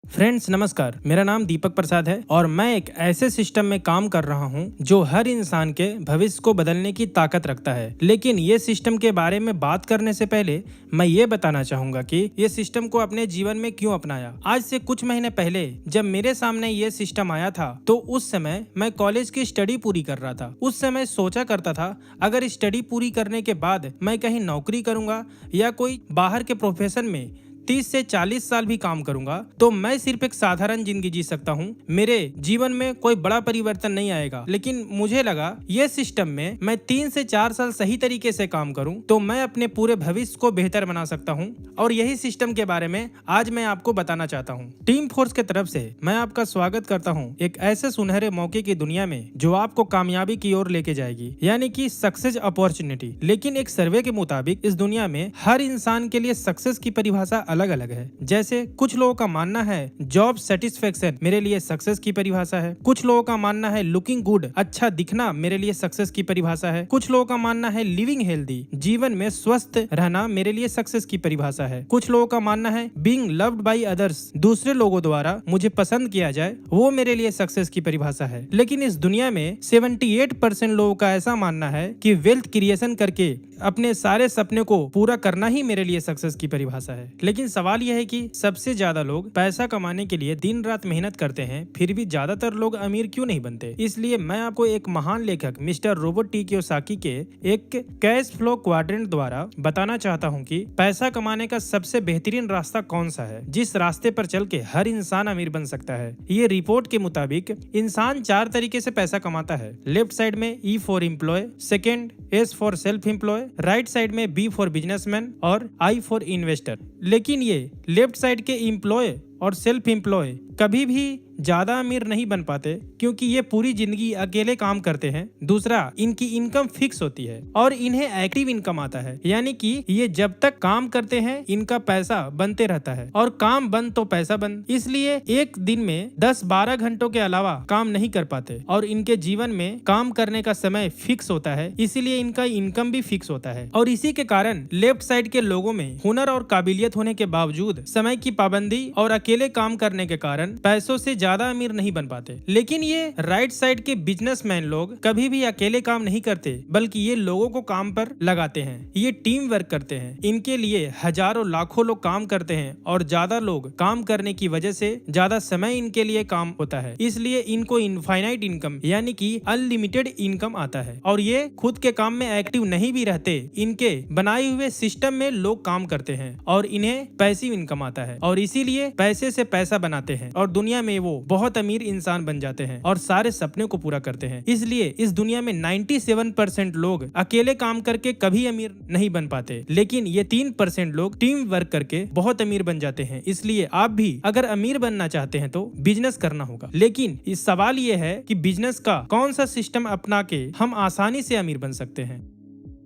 Friends नमस्कार, मेरा नाम दीपक प्रसाद है और मैं एक ऐसे सिस्टम में काम कर रहा हूं जो हर इंसान के भविष्य को बदलने की ताकत रखता है। लेकिन ये सिस्टम के बारे में बात करने से पहले मैं ये बताना चाहूंगा कि ये सिस्टम को अपने जीवन में क्यों अपनाया। आज से कुछ महीने पहले जब मेरे सामने ये सिस्टम आया था तो उस समय मैं कॉलेज की स्टडी पूरी कर रहा था। उस समय सोचा करता था अगर स्टडी पूरी करने के बाद मैं कहीं नौकरी करूंगा या कोई बाहर के प्रोफेशन में 30 से 40 साल भी काम करूंगा तो मैं सिर्फ एक साधारण जिंदगी जी सकता हूं, मेरे जीवन में कोई बड़ा परिवर्तन नहीं आएगा। लेकिन मुझे लगा ये सिस्टम में मैं 3 से 4 साल सही तरीके से काम करूं तो मैं अपने पूरे भविष्य को बेहतर बना सकता हूं और यही सिस्टम के बारे में आज मैं आपको बताना चाहता हूं। टीम फोर्स के तरफ से मैं आपका स्वागत करता हूं एक ऐसे सुनहरे मौके की दुनिया में जो आपको कामयाबी की ओर लेके जाएगी, यानी कि सक्सेस अपॉर्चुनिटी। लेकिन एक सर्वे के मुताबिक इस दुनिया में हर इंसान के लिए सक्सेस की परिभाषा अलग अलग है। जैसे कुछ लोगों का मानना है जॉब सेटिस्फेक्शन मेरे लिए सक्सेस की परिभाषा है, कुछ लोगों का मानना है लुकिंग गुड अच्छा दिखना मेरे लिए सक्सेस की परिभाषा है, कुछ लोगों का मानना है लिविंग हेल्दी जीवन में स्वस्थ रहना मेरे लिए सक्सेस की परिभाषा है, कुछ लोगों का मानना है बीइंग लव्ड बाय अदर्स दूसरे लोगों द्वारा मुझे पसंद किया जाए वो मेरे लिए सक्सेस की परिभाषा है। लेकिन इस दुनिया में 78% लोगों का ऐसा मानना है कि वेल्थ क्रिएशन करके अपने सारे सपने को पूरा करना ही मेरे लिए सक्सेस की परिभाषा है। लेकिन सवाल यह है कि सबसे ज्यादा लोग पैसा कमाने के लिए दिन रात मेहनत करते हैं, फिर भी ज्यादातर लोग अमीर क्यों नहीं बनते। इसलिए मैं आपको एक महान लेखक मिस्टर रोबर्ट टी कियोसाकी के एक कैश फ्लो क्वाड्रेंट द्वारा बताना चाहता हूं कि पैसा कमाने का सबसे बेहतरीन रास्ता कौन सा है जिस रास्ते पर चल के हर इंसान अमीर बन सकता है। ये रिपोर्ट के मुताबिक इंसान 4 तरीके से पैसा कमाता है। लेफ्ट साइड में E for employ, second S for self employ, right side में B फॉर बिजनेसमैन और I फॉर इन्वेस्टर। लेकिन ये लेफ्ट साइड के एम्प्लॉय और सेल्फ एम्प्लॉय कभी भी ज्यादा अमीर नहीं बन पाते क्योंकि ये पूरी जिंदगी अकेले काम करते हैं। दूसरा, इनकी इनकम फिक्स होती है और इन्हें एक्टिव इनकम आता है, यानी कि ये जब तक काम करते हैं इनका पैसा बनते रहता है और काम बंद तो पैसा बंद। इसलिए एक दिन में 10-12 घंटों के अलावा काम नहीं कर पाते और इनके जीवन में काम करने का समय फिक्स होता है, इसीलिए इनका इनकम भी फिक्स होता है। और इसी के कारण लेफ्ट साइड के लोगों में हुनर और काबिलियत होने के बावजूद समय की पाबंदी और अकेले काम करने के कारण पैसों से ज्यादा अमीर नहीं बन पाते। लेकिन ये राइट साइड के बिजनेसमैन लोग कभी भी अकेले काम नहीं करते बल्कि ये लोगों को काम पर लगाते हैं, ये टीम वर्क करते हैं। इनके लिए हजारों लाखों लोग काम करते हैं और ज्यादा लोग काम करने की वजह से ज्यादा समय इनके लिए काम होता है, इसलिए इनको इनफाइनाइट इनकम यानी कि अनलिमिटेड इनकम आता है। और ये खुद के काम में एक्टिव नहीं भी रहते, इनके बनाए हुए सिस्टम में लोग काम करते हैं और इन्हें पैसिव इनकम आता है और इसीलिए पैसे से पैसा बनाते हैं और दुनिया में वो बहुत अमीर इंसान बन जाते हैं और सारे सपने को पूरा करते हैं। इसलिए इस दुनिया में 97% लोग अकेले काम करके कभी अमीर नहीं बन पाते, लेकिन ये 3% लोग टीम वर्क करके बहुत अमीर बन जाते हैं। इसलिए आप भी अगर अमीर बनना चाहते हैं तो बिजनेस करना होगा। लेकिन इस सवाल ये है कि बिजनेस का कौन सा सिस्टम अपना के हम आसानी से अमीर बन सकते हैं।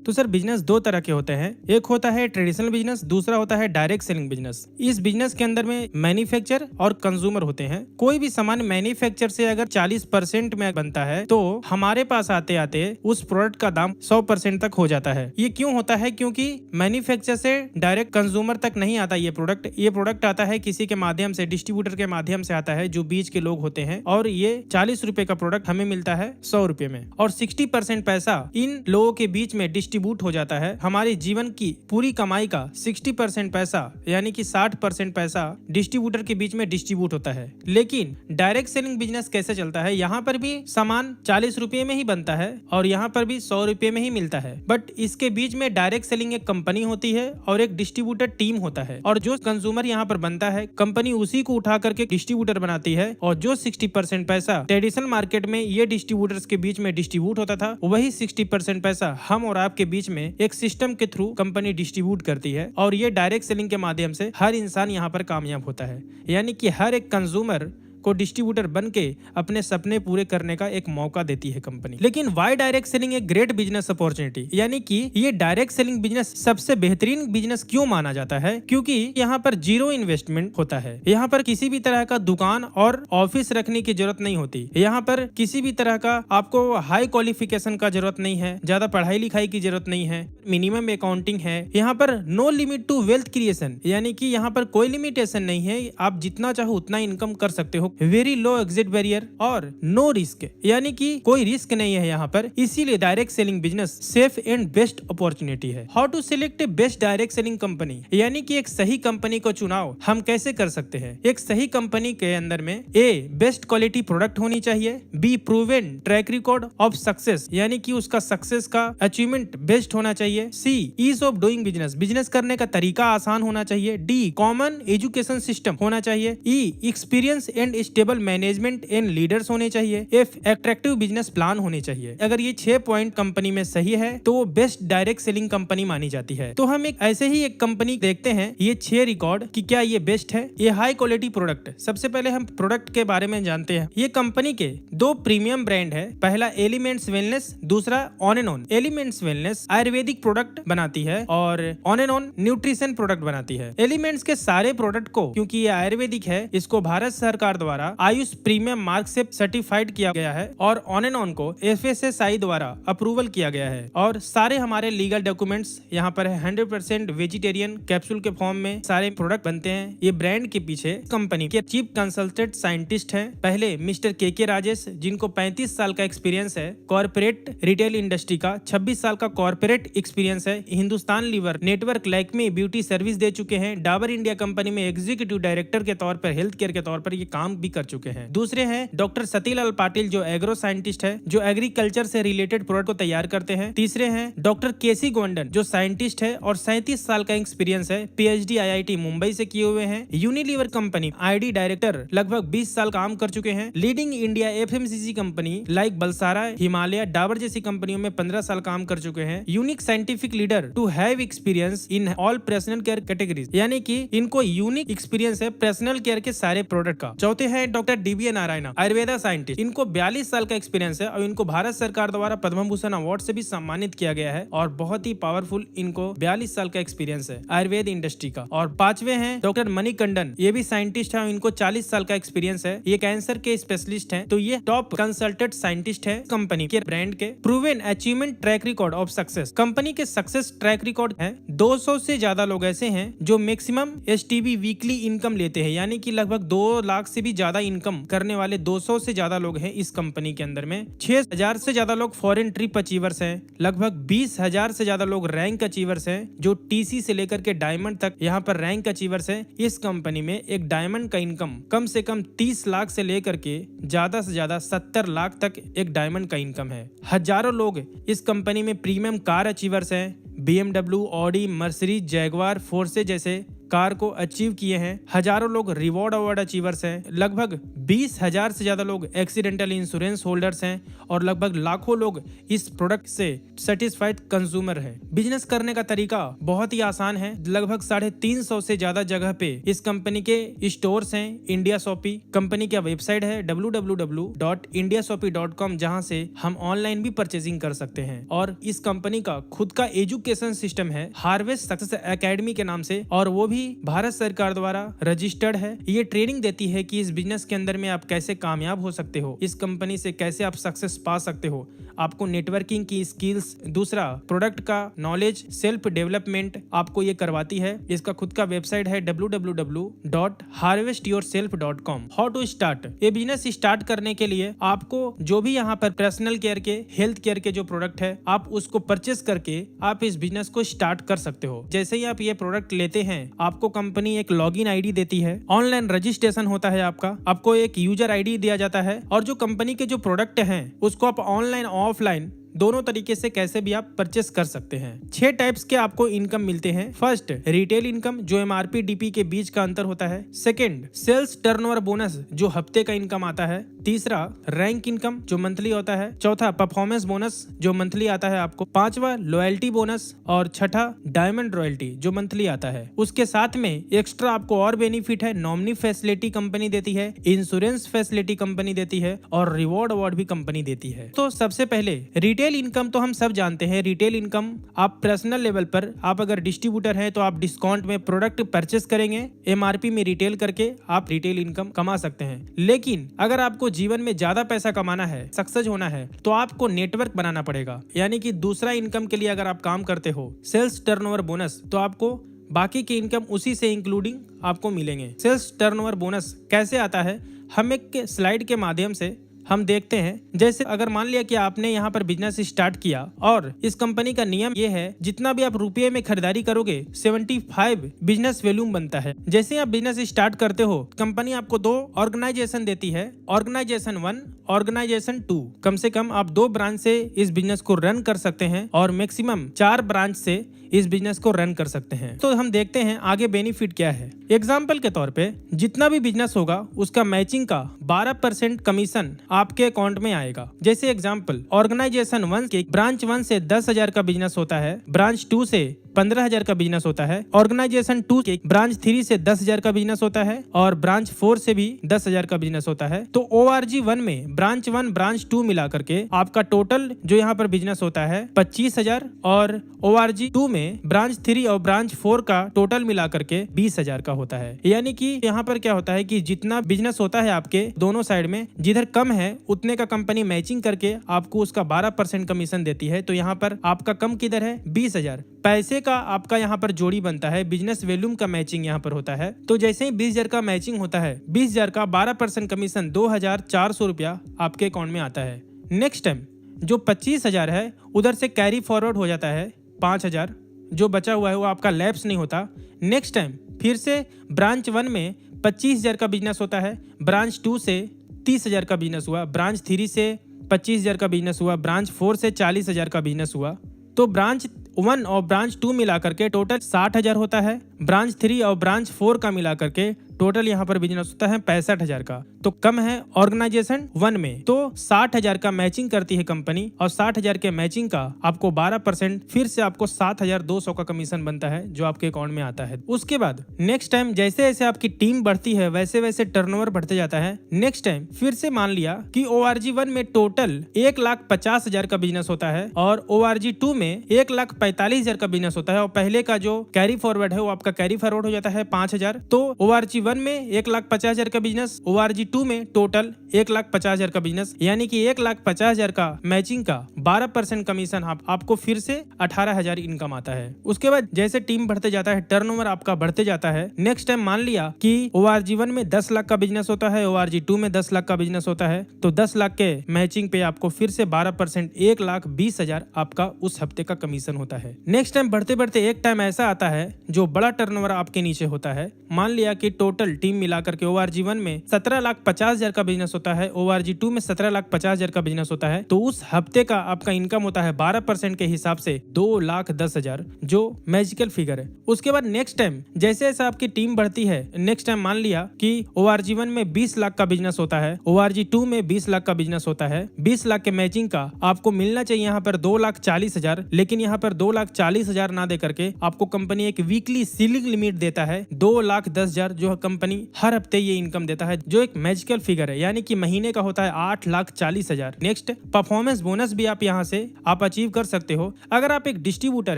तो सर बिजनेस 2 तरह के होते हैं, एक होता है ट्रेडिशनल बिजनेस, दूसरा होता है डायरेक्ट सेलिंग बिजनेस। इस बिजनेस के अंदर में मैन्युफैक्चर और कंज्यूमर होते हैं। कोई भी सामान मैन्युफैक्चर से अगर 40% में बनता है तो हमारे पास आते आते उस प्रोडक्ट का दाम 100% तक हो जाता है। ये क्यों होता है? क्योंकि मैन्युफैक्चर से डायरेक्ट कंज्यूमर तक नहीं आता ये प्रोडक्ट आता है किसी के माध्यम से, डिस्ट्रीब्यूटर के माध्यम से आता है जो बीच के लोग होते हैं और ये 40 रुपए का प्रोडक्ट हमें मिलता है 100 रुपए में और 60% पैसा इन लोगों के बीच में डिस्ट्रीब्यूट हो जाता है। हमारे जीवन की पूरी कमाई का 60% पैसा यानी कि 60% पैसा डिस्ट्रीब्यूटर के बीच में डिस्ट्रीब्यूट होता है। लेकिन डायरेक्ट सेलिंग बिजनेस कैसे चलता है? यहाँ पर भी सामान 40 रुपए में ही बनता है और यहाँ पर भी 100 रुपए में ही मिलता है, बट इसके बीच में डायरेक्ट सेलिंग एक कंपनी होती है और एक डिस्ट्रीब्यूटर टीम होता है और जो कंज्यूमर यहाँ पर बनता है कंपनी उसी को उठा करके डिस्ट्रीब्यूटर बनाती है और जो 60% पैसा ट्रेडिशनल मार्केट में ये डिस्ट्रीब्यूटर्स के बीच में डिस्ट्रीब्यूट होता था वही 60% पैसा हम और आपके बीच में एक सिस्टम के थ्रू कंपनी डिस्ट्रीब्यूट करती है और ये डायरेक्ट सेलिंग के माध्यम से हर इंसान यहाँ पर कामयाब होता है। यानी कि हर एक कंज्यूमर को डिस्ट्रीब्यूटर बन के अपने सपने पूरे करने का एक मौका देती है कंपनी। लेकिन वाई डायरेक्ट सेलिंग एक ग्रेट बिजनेस अपॉर्चुनिटी, यानी कि ये डायरेक्ट सेलिंग बिजनेस सबसे बेहतरीन बिजनेस क्यों माना जाता है? क्योंकि यहाँ पर जीरो इन्वेस्टमेंट होता है। यहाँ पर किसी भी तरह का दुकान और ऑफिस रखने की जरूरत नहीं होती। यहाँ पर किसी भी तरह का आपको हाई क्वालिफिकेशन का जरूरत नहीं है, ज्यादा पढ़ाई लिखाई की जरूरत नहीं है, मिनिमम अकाउंटिंग है। यहाँ पर no limit to wealth creation, यानी कि यहाँ पर कोई लिमिटेशन नहीं है, आप जितना चाहो उतना इनकम कर सकते हो। वेरी लो एग्जिट बैरियर और नो रिस्क, यानी कि कोई रिस्क नहीं है यहाँ पर, इसीलिए direct selling business safe and best opportunity है। How to select a best direct selling company, यानी कि एक सही कंपनी को चुनाव हम कैसे कर सकते हैं? एक सही कंपनी के अंदर में ए बेस्ट क्वालिटी प्रोडक्ट होनी चाहिए, B proven track record of success, यानी कि उसका सक्सेस का अचीवमेंट बेस्ट होना चाहिए, C ease of doing business, business करने का तरीका आसान होना चाहिए, डी कॉमन एजुकेशन सिस्टम होना चाहिए, E experience and stable management and leaders होने चाहिए, एफ अट्रैक्टिव बिजनेस प्लान होने चाहिए। अगर ये 6 पॉइंट कंपनी में सही है तो वो बेस्ट डायरेक्ट सेलिंग कंपनी मानी जाती है। तो हम एक ऐसे ही एक कंपनी देखते हैं ये 6 रिकॉर्ड कि क्या ये बेस्ट है। ये हाई क्वालिटी प्रोडक्ट, सबसे पहले हम प्रोडक्ट के बारे में जानते हैं। ये कंपनी के 2 प्रीमियम ब्रांड है, पहला एलिमेंट्स वेलनेस, दूसरा on and on. Elements wellness Ayurvedic product बनाती है और on and on nutrition product बनाती है। एलिमेंट्स के सारे प्रोडक्ट को, क्योंकि ये आयुर्वेदिक है, इसको भारत सरकार द्वारा आयुष प्रीमियम मार्क से सर्टिफाइड किया गया है और ऑन एंड ऑन को FSSAI द्वारा अप्रूवल किया गया है। और सारे हमारे लीगल डॉक्यूमेंट्स यहाँ पर है। 100% वेजिटेरियन कैप्सूल के फॉर्म में सारे प्रोडक्ट बनते हैं। ये ब्रांड के पीछे कंपनी के चीफ कंसल्टेंट साइंटिस्ट हैं पहले मिस्टर के राजेश, जिनको 35 साल का एक्सपीरियंस है कॉर्पोरेट रिटेल इंडस्ट्री का, 26 साल का कॉर्पोरेट एक्सपीरियंस है। Hindustan Lever network, Lakme beauty service दे चुके हैं। डाबर इंडिया कंपनी में एग्जीक्यूटिव डायरेक्टर के तौर पर, हेल्थ केयर के तौर पर ये काम भी कर चुके हैं। दूसरे हैं डॉक्टर सतीलाल पाटिल, जो एग्रो साइंटिस्ट है, जो एग्रीकल्चर से रिलेटेड प्रोडक्ट को तैयार करते हैं। तीसरे हैं डॉक्टर केसी गोंडन, जो साइंटिस्ट है और 37 साल का एक्सपीरियंस है, PhD IIT मुंबई से किए हुए हैं। यूनिलीवर कंपनी ID डायरेक्टर, लगभग 20 साल काम कर चुके हैं। Leading India FMCG company like Balsara, Himalaya, Dabur जैसी कंपनियों में 15 साल काम कर चुके हैं। Unique scientific leader to have experience in all personal care categories, यानी कि इनको यूनिक एक्सपीरियंस है पर्सनल केयर के सारे प्रोडक्ट का। चौथे हैं doctor DBA Narayana, Ayurveda scientist, इनको 42 साल का एक्सपीरियंस है और इनको भारत सरकार द्वारा पद्म भूषण अवार्ड से भी सम्मानित किया गया है और बहुत ही पावरफुल इनको 42 साल का एक्सपीरियंस है आयुर्वेद इंडस्ट्री का। और पांचवे हैं डॉक्टर मणिकंडन, ये भी साइंटिस्ट है, इनको 40 साल का एक्सपीरियंस है, ये कैंसर के स्पेशलिस्ट हैं। तो ये टॉप कंसल्टेंट साइंटिस्ट है कंपनी के ब्रांड के। Proven achievement track record of success, company के सक्सेस ट्रैक रिकॉर्ड है। 200 से ज्यादा लोग ऐसे हैं जो मैक्सिमम STB वीकली इनकम लेते हैं, यानी कि लगभग 2 लाख से भी ज्यादा इनकम करने वाले 200 से ज्यादा लोग हैं इस कंपनी के अंदर में। 6000 से ज्यादा लोग फॉरेन ट्रिप अचीवर्स हैं, लगभग 20,000 से ज्यादा लोग रैंक अचीवर्स हैं, जो TC से लेकर के डायमंड तक यहाँ पर रैंक अचीवर्स हैं। इस कंपनी में एक डायमंड का इनकम कम से कम 30 लाख से लेकर के ज्यादा से ज्यादा 70 लाख तक एक डायमंड का इनकम है। हजारों लोग इस कंपनी में प्रीमियम कार अचीवर्स हैं, BMW, Audi, Mercedes, Jaguar, force जैसे कार को अचीव किए हैं। हजारों लोग रिवॉर्ड अवार्ड अचीवर्स हैं, लगभग 20,000 से ज्यादा लोग एक्सीडेंटल इंश्योरेंस होल्डर्स हैं और लगभग लाखों लोग इस प्रोडक्ट से सेटिस्फाइड कंज्यूमर हैं। बिजनेस करने का तरीका बहुत ही आसान है, लगभग 350 से ज्यादा जगह पे इस कंपनी के स्टोर्स हैं। इंडिया शॉपी कंपनी का वेबसाइट है www.indiashopee.com, जहां से हम ऑनलाइन भी परचेजिंग कर सकते हैं। और इस कंपनी का खुद का एजुकेशन सिस्टम है हार्वेस्ट सक्सेस एकेडमी के नाम से, और वो भी भारत सरकार द्वारा रजिस्टर्ड है। ये ट्रेनिंग देती है कि इस बिजनेस के अंदर में आप कैसे कामयाब हो सकते हो, इस कंपनी से कैसे आप सक्सेस पा सकते हो, आपको नेटवर्किंग की स्किल्स, दूसरा प्रोडक्ट का नॉलेज, सेल्फ डेवलपमेंट आपको ये करवाती है। इसका खुद का वेबसाइट है www.harvestyourself.com। हाउ टू स्टार्ट, ये बिजनेस स्टार्ट करने के लिए आपको जो भी यहाँ पर पर्सनल केयर के, हेल्थ केयर के जो प्रोडक्ट है, आप उसको परचेस करके आप इस बिजनेस को स्टार्ट कर सकते हो। जैसे ही आप ये प्रोडक्ट लेते हैं, आपको कंपनी एक लॉगिन आईडी देती है, ऑनलाइन रजिस्ट्रेशन होता है आपको एक यूजर आईडी दिया जाता है, और जो कंपनी के जो प्रोडक्ट हैं उसको आप ऑनलाइन ऑफलाइन दोनों तरीके से कैसे भी आप परचेस कर सकते हैं। 6 टाइप्स के आपको इनकम मिलते हैं। फर्स्ट, रिटेल इनकम जो MRP DP के बीच का अंतर होता है। सेकंड, सेल्स टर्नओवर बोनस जो हफ्ते का इनकम आता है। तीसरा, रैंक इनकम जो मंथली होता है। चौथा, परफॉर्मेंस बोनस जो मंथली आता है आपको। पांचवा, लॉयल्टी बोनस और छठा, डायमंड रॉयल्टी जो मंथली आता है। उसके साथ में एक्स्ट्रा आपको और बेनिफिट है। नॉमिनी फैसिलिटी कंपनी देती है, इंश्योरेंस फैसिलिटी कंपनी देती है और रिवॉर्ड अवार्ड भी कंपनी देती है। तो सबसे पहले रिटेल इनकम तो हम सब जानते हैं। रिटेल इनकम आप पर्सनल लेवल पर, आप अगर डिस्ट्रीब्यूटर हैं तो आप डिस्काउंट में प्रोडक्ट परचेस करेंगे, MRP में रिटेल करके आप रिटेल इनकम कमा सकते हैं। लेकिन अगर आपको जीवन में ज्यादा पैसा कमाना है, सक्सेस होना है, तो आपको नेटवर्क बनाना पड़ेगा। यानी कि दूसरा इनकम के लिए अगर आप काम करते हो, सेल्स टर्नओवर बोनस, तो आपको बाकी के इनकम उसी से इंक्लूडिंग आपको मिलेंगे। सेल्स टर्नओवर बोनस कैसे आता है, हम एक स्लाइड के माध्यम से हम देखते हैं। जैसे अगर मान लिया कि आपने यहाँ पर बिजनेस स्टार्ट किया और इस कंपनी का नियम ये है, जितना भी आप रुपये में खरीदारी करोगे 75 बिजनेस वैल्यूम बनता है। जैसे आप बिजनेस स्टार्ट करते हो, कंपनी आपको 2 ऑर्गेनाइजेशन देती है, ऑर्गेनाइजेशन 1, ऑर्गेनाइजेशन 2। कम से कम आप 2 ब्रांच से इस बिजनेस को रन कर सकते हैं और मैक्सिमम 4 ब्रांच से इस बिजनेस को रन कर सकते हैं। तो हम देखते हैं आगे बेनिफिट क्या है। एग्जाम्पल के तौर पे जितना भी बिजनेस होगा उसका मैचिंग का 12% कमीशन आपके अकाउंट में आएगा। जैसे एग्जाम्पल, ऑर्गेनाइजेशन 1 के ब्रांच 1 से 10,000 का बिजनेस होता है, ब्रांच 2 से 15,000 का बिजनेस होता है, ऑर्गेनाइजेशन 2 के ब्रांच 3 से 10,000 का बिजनेस होता है और ब्रांच 4 से भी 10,000 का बिजनेस होता है। तो ORG 1 में ब्रांच 1 ब्रांच 2 मिला करके आपका टोटल जो यहाँ पर बिजनेस होता है 25,000 और ORG 2 में ब्रांच 3 और ब्रांच 4 का टोटल मिला करके 20,000 का होता है। यानी कि यहाँ पर क्या होता है कि जितना बिजनेस होता है आपके दोनों साइड में, जिधर कम है उतने का कंपनी मैचिंग करके आपको उसका 12% कमीशन देती है। तो यहाँ पर आपका कम किधर है, 20,000 पैसे का आपका यहाँ पर जोड़ी बनता है। बिजनेस वैल्यूम का मैचिंग यहाँ पर होता है। तो जैसे ही 20,000 का मैचिंग होता है, 20,000 का 12% कमीशन 2,400 रुपया आपके अकाउंट में आता है। नेक्स्ट टाइम जो 25,000 है उधर से कैरी फॉरवर्ड हो जाता है 5,000, जो बचा हुआ है वो आपका लैप्स नहीं होता। नेक्स्ट टाइम फिर से ब्रांच 1 में 25,000 का बिजनेस होता है, ब्रांच 2 से 30,000 का बिजनेस हुआ, ब्रांच 3 से 25,000 का बिजनेस हुआ, ब्रांच 4 से 40,000 का बिजनेस हुआ। तो ब्रांच 1 और ब्रांच 2 मिला करके टोटल 60,000 होता है। ब्रांच 3 और ब्रांच 4 का मिला करके टोटल यहाँ पर बिजनेस होता है 65,000 का। तो कम है ऑर्गेनाइजेशन 1 में, तो 60,000 का मैचिंग करती है कंपनी और 60,000 के मैचिंग का आपको 12% फिर से आपको 7,200 का कमीशन बनता है जो आपके अकाउंट में आता है। उसके बाद नेक्स्ट टाइम जैसे जैसे आपकी टीम बढ़ती है वैसे वैसे टर्नओवर बढ़ते जाता है। नेक्स्ट टाइम फिर से मान लिया कि ORG 1 में टोटल 1,50,000 का बिजनेस होता है और ORG 2 में 1,45,000 का बिजनेस होता है और पहले का जो कैरी फॉरवर्ड है वो आपका कैरी फॉरवर्ड हो जाता है 5,000। तो ORG 1 में 1,50,000 का बिजनेस, ORG 2 में टोटल 1,50,000 का बिजनेस, यानी कि 1,50,000 का मैचिंग का 12% कमीशन आपको फिर से 18,000 इनकम आता है। उसके बाद जैसे टीम बढ़ते जाता है, टर्नओवर आपका बढ़ते जाता है। नेक्स्ट टाइम मान लिया कि ORG 1 में 10 लाख का बिजनेस होता है, ORG 2 में 10 लाख का बिजनेस होता है, तो 10 लाख के मैचिंग पे आपको फिर से 12% 1,20,000 आपका उस हफ्ते का कमीशन होता है। नेक्स्ट टाइम बढ़ते बढ़ते एक टाइम ऐसा आता है जो बड़ा टर्नओवर आपके नीचे होता है। मान लिया कि टोटल टीम मिलाकर के ORG 1 में 17,50,000 का बिजनेस होता है, ORG 2 में 17,50,000 का बिजनेस होता है, तो उस हफ्ते का आपका इनकम होता है 12% के हिसाब से 2,10,000, जो मैजिकल फिगर है। उसके बाद नेक्स्ट टाइम जैसे जैसे आपकी टीम बढ़ती है, नेक्स्ट टाइम मान लिया कि ORG 1 में 20 लाख का बिजनेस होता है, ORG 2 में 20 लाख का बिजनेस होता है। 20 लाख के मैचिंग का आपको मिलना चाहिए यहाँ पर 2,40,000, लेकिन यहाँ पर 2,40,000 ना दे करके आपको कंपनी एक वीकली सीलिंग लिमिट देता है 2,10,000, जो कंपनी हर हफ्ते ये इनकम देता है, जो एक मैजिकल फिगर है, यानी कि महीने का होता है 8,40,000। नेक्स्ट परफॉर्मेंस बोनस भी आप यहाँ से आप अचीव कर सकते हो। अगर आप एक डिस्ट्रीब्यूटर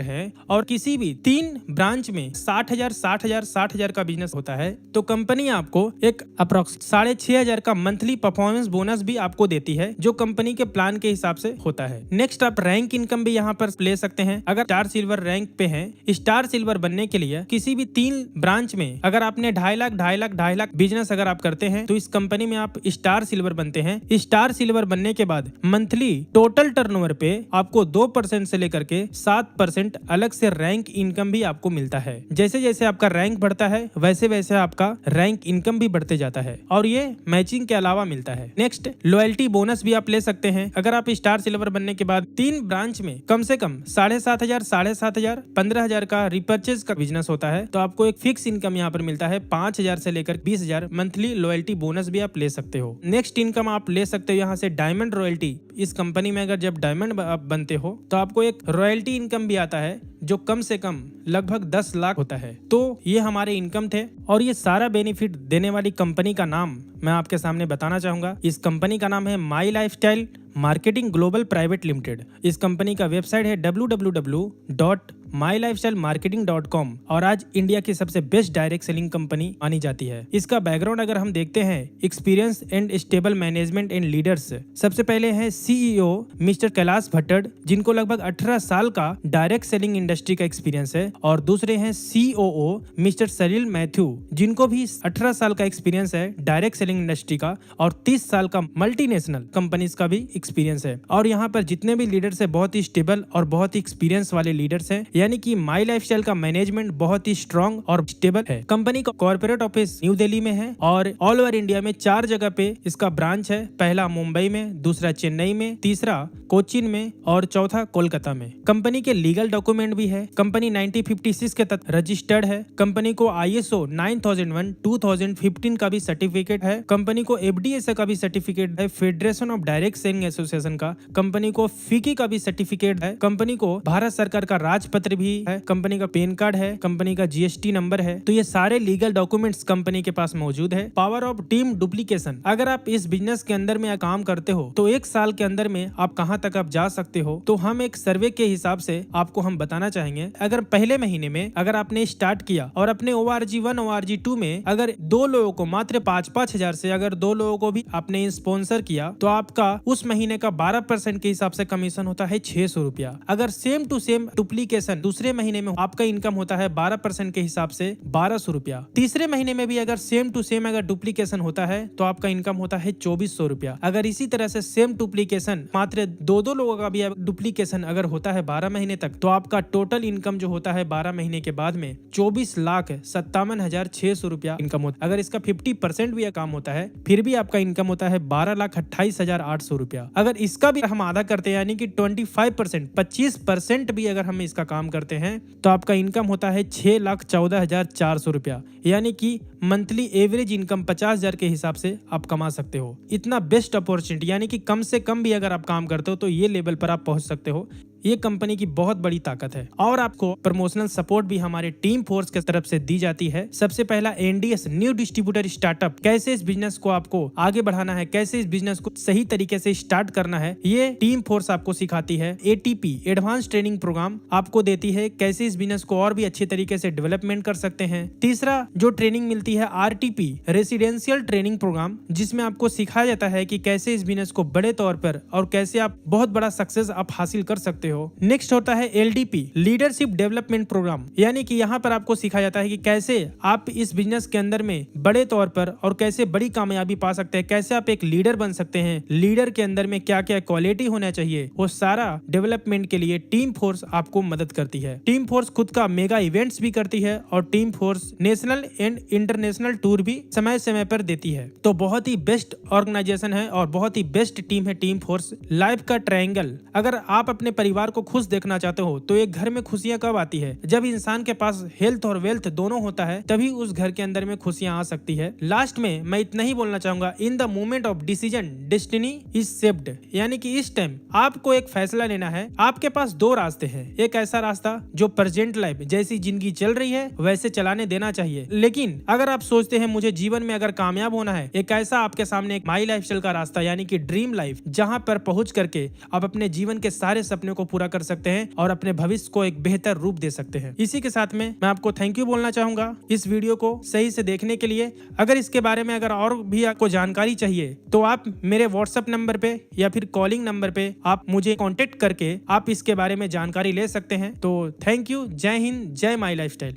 हैं और किसी भी 3 ब्रांच में 60,000 का बिजनेस होता है, तो कंपनी आपको एक अप्रोक्स 6,500 का मंथली परफॉर्मेंस बोनस भी आपको देती है, जो कंपनी के प्लान के हिसाब से होता है। नेक्स्ट आप रैंक इनकम भी यहाँ पर ले सकते हैं। अगर स्टार सिल्वर रैंक पे हैं, स्टार सिल्वर बनने के लिए किसी भी 3 ब्रांच में अगर आपने 2.5 लाख बिजनेस अगर आप करते हैं तो इस कंपनी में आप स्टार सिल्वर बनते हैं। स्टार सिल्वर बनने के बाद मंथली टोटल टर्नओवर पे आपको 2% से लेकर के 7% अलग से रैंक इनकम भी आपको मिलता है। जैसे जैसे आपका रैंक बढ़ता है वैसे वैसे आपका रैंक इनकम भी बढ़ते जाता है और ये मैचिंग के अलावा मिलता है। नेक्स्ट, लॉयल्टी बोनस भी आप ले सकते हैं। अगर आप स्टार सिल्वर बनने के बाद 3 ब्रांच में कम से कम 7,500, 15,000 का रिपर्चेज का बिजनेस होता है तो आपको एक फिक्स इनकम यहाँ पर मिलता है 5,000 से लेकर 20,000 मंथली लॉयल्टी बोनस भी आप ले सकते हो। नेक्स्ट इनकम आप ले सकते हो यहाँ से डायमंड रॉयल्टी। इस कंपनी में अगर जब डायमंड आप बनते हो तो आपको एक रॉयल्टी इनकम भी आता है जो कम से कम लगभग 10 लाख होता है। तो ये हमारे इनकम थे और ये सारा बेनिफिट देने वाली कंपनी का नाम मैं आपके सामने बताना चाहूंगा। इस कंपनी का नाम है my lifestyle marketing global private limited. इस कंपनी का वेबसाइट है www.mylifestylemarketing.com और आज इंडिया की सबसे बेस्ट डायरेक्ट सेलिंग कंपनी मानी जाती है। इसका बैकग्राउंड अगर हम देखते हैं, experience and stable management and leaders. सबसे पहले है सीईओ मिस्टर कैलाश भट्टड़ जिनको लगभग 18 साल का डायरेक्ट सेलिंग इंडस्ट्री का एक्सपीरियंस है और दूसरे हैं सीओओ मिस्टर सलील मैथ्यू जिनको भी 18 साल का एक्सपीरियंस है डायरेक्ट सेलिंग इंडस्ट्री का और 30 साल का मल्टीनेशनल कंपनीज का भी एक्सपीरियंस है। और यहाँ पर जितने भी लीडर्स है बहुत ही स्टेबल और बहुत ही एक्सपीरियंस वाले लीडर्स हैं, यानी कि माई लाइफस्टाइल का मैनेजमेंट बहुत ही स्ट्रॉन्ग और स्टेबल है। कंपनी का कॉर्पोरेट ऑफिस न्यू दिल्ली में है और ऑल ओवर इंडिया में 4 जगह पे इसका ब्रांच है। पहला मुंबई में, दूसरा चेन्नई में, तीसरा कोचीन में और चौथा कोलकाता में। कंपनी के लीगल डॉक्यूमेंट भी है। कंपनी 1956 के तहत रजिस्टर्ड है। कंपनी को ISO 9001 2015 का भी सर्टिफिकेट है। कंपनी को FDSA का भी सर्टिफिकेट है, federation of direct selling association का। कंपनी को FICCI का भी सर्टिफिकेट है। कंपनी को भारत सरकार का राजपत्र भी है। कंपनी का पैन कार्ड है। कंपनी का GST नंबर है। तो ये सारे लीगल डॉक्यूमेंट्स कंपनी के पास मौजूद है। Power of team duplication. अगर आप इस बिजनेस के अंदर में काम करते हो तो 1 साल के अंदर में आप कहां तक आप जा सकते हो, तो हम एक सर्वे के हिसाब से आपको हम बताना चाहेंगे। अगर पहले महीने में अगर आपने स्टार्ट किया और अपने ORG 1 ORG 2 में अगर 2 लोगों को मात्र 5-5 हजार से अगर 2 लोगों को भी आपने स्पॉन्सर किया तो आपका उस महीने का 12% के हिसाब से कमीशन होता है 600 रुपया। अगर सेम टू सेम डुप्लीकेशन दूसरे महीने में आपका इनकम होता है 12% के हिसाब से 1200 रुपया। तीसरे महीने में भी अगर सेम टू सेम अगर डुप्लीकेशन होता है तो आपका इनकम होता है 2400 रुपया। अगर इसी तरह से सेम डुप्लीकेशन मात्र 2 लोगों का भी डुप्लीकेशन अगर होता है 12 महीने तक तो आपका टोटल इनकम जो होता है 12 महीने के बाद में 24,57,600 रुपया इनकम होता है। अगर इसका 50% भी काम होता है फिर भी आपका इनकम होता है 12,28,800 रुपया। अगर इसका भी हम आधा करते हैं यानी कि 25% भी अगर हम इसका काम करते हैं तो आपका इनकम होता है 6,14,400 रुपया, यानी कि मंथली एवरेज इनकम 50,000 के हिसाब से आप कमा सकते हो। इतना बेस्ट अपॉर्चुनिटी, यानी कि कम से कम भी अगर आप काम करते हो तो ये लेवल पर आप पहुंच सकते हो। ये कंपनी की बहुत बड़ी ताकत है और आपको प्रमोशनल सपोर्ट भी हमारे टीम फोर्स की तरफ से दी जाती है। सबसे पहला NDS न्यू डिस्ट्रीब्यूटर स्टार्टअप, कैसे इस बिजनेस को आपको आगे बढ़ाना है, कैसे इस बिजनेस को सही तरीके से स्टार्ट करना है, ये टीम फोर्स आपको सिखाती है। ATP एडवांस ट्रेनिंग प्रोग्राम आपको देती है कैसे इस बिजनेस को और भी अच्छे तरीके से डेवलपमेंट कर सकते हैं। तीसरा जो ट्रेनिंग मिलती है RTP रेसिडेंशियल ट्रेनिंग प्रोग्राम, जिसमें आपको सिखाया जाता है कि कैसे इस बिजनेस को बड़े तौर पर और कैसे आप बहुत बड़ा सक्सेस आप हासिल कर सकते हो। नेक्स्ट होता है LDP लीडरशिप डेवलपमेंट प्रोग्राम, यानी कि यहाँ पर आपको सिखाया जाता है कि कैसे आप इस बिजनेस के अंदर में बड़े तौर पर और कैसे बड़ी कामयाबी पा सकते हैं, कैसे आप एक लीडर बन सकते हैं, लीडर के अंदर में क्या क्या क्वालिटी होना चाहिए, वो सारा डेवलपमेंट के लिए टीम फोर्स आपको मदद करती है। टीम फोर्स खुद का मेगा इवेंट्स भी करती है और team force national and international tour भी समय समय पर देती है। तो बहुत ही बेस्ट ऑर्गेनाइजेशन है और बहुत ही बेस्ट टीम है टीम फोर्स। लाइफ का ट्रायंगल, अगर आप अपने परिवार को खुश देखना चाहते हो तो एक घर में खुशियां कब आती है? जब इंसान के पास हेल्थ और वेल्थ दोनों होता है तभी उस घर के अंदर में खुशियां आ सकती है। लास्ट में मैं इतना ही बोलना चाहूंगा, in the moment of decision destiny is shaped, यानी कि इस टाइम आपको एक फैसला लेना है। आपके पास 2 रास्ते हैं, एक ऐसा रास्ता जो प्रेजेंट लाइफ जैसी जिंदगी चल रही है वैसे चलाने देना चाहिए, लेकिन अगर आप सोचते हैं मुझे जीवन में अगर कामयाब होना है, एक ऐसा आपके सामने एक माई लाइफस्टाइल का रास्ता यानी कि ड्रीम लाइफ, जहां पर पहुंच करके आप अपने जीवन के सारे सपने को पूरा कर सकते हैं और अपने भविष्य को एक बेहतर रूप दे सकते हैं। इसी के साथ में मैं आपको थैंक यू बोलना चाहूंगा इस वीडियो को सही से देखने के लिए। अगर इसके बारे में अगर और भी आपको जानकारी चाहिए तो आप मेरे WhatsApp नंबर पे या फिर कॉलिंग नंबर पे आप मुझे कांटेक्ट करके आप इसके बारे में जानकारी ले सकते हैं। तो थैंक यू, जय हिंद, जय माई लाइफस्टाइल।